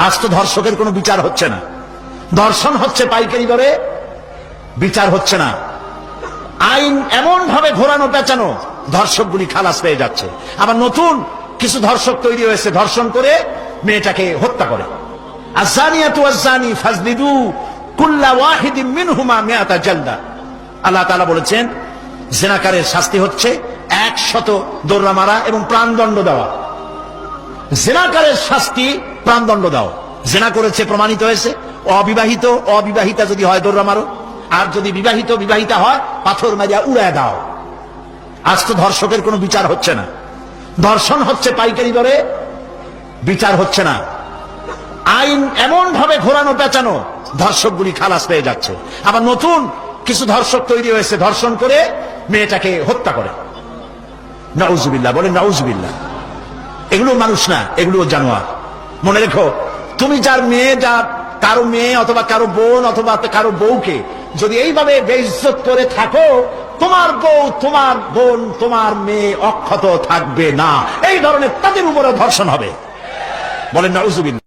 আজ তো ধর্ষকের কোনো বিচার হচ্ছে না, ধর্ষণ হচ্ছে পাইকারি দরে, বিচার হচ্ছে না। আইন এমন ভাবে ঘোরানো পেঁচানো, ধর্ষকগুলি খালাস পেয়ে যাচ্ছে। আবার নতুন কিছু ধর্ষক তৈরি হয়েছে, ধর্ষণ করে মেয়েটাকে হত্যা করে। আযানিয়াতু ওয়াজ্জানি ফাজলিদু কুল্লা ওয়াহিদিন মিনহুমা মিআতা জালদা। আল্লাহ তাআলা বলেছেন জিনাকারের শাস্তি হচ্ছে 100 দোররা মারা এবং প্রাণদণ্ড দেওয়া। জিনাকারের শাস্তি প্রাণদণ্ড দাও। জিনা করেছে প্রমাণিত হয়েছে, অবিবাহিতা যদি হয় দোররা মারো, আর যদি বিবাহিতা হয় পাথর মারিয়া উড়ায় দাও। আজ তো ধর্ষকের কোনো বিচার হচ্ছে না, ধর্ষণ হচ্ছে পাইকারি দরে, বিচার হচ্ছে না। আইন এমন ভাবে ঘোরানো পেঁচানো, ধর্ষকগুলি খালাস পেয়ে যাচ্ছে। আবার নতুন কিছু ধর্ষক তৈরি হয়েছে, ধর্ষণ করে মেয়েটাকে হত্যা করে। নাউজুবিল্লাহ, বলেন নাউজুবিল্লাহ। এগুলো মানুষ না, এগুলো জানোয়ার। মনে রেখো, তুমি যার মেয়ে, কারো মেয়ে অথবা কারো বোন অথবা কারো বউকে যদি এইভাবে বেইজ্জত করে থাকো, তোমার বউ, তোমার বোন, তোমার মেয়ে অক্ষত থাকবে না। এই ধরনের তাদের উপরে ধর্ষণ হবে। বলেন নাউজুবিল্লাহ।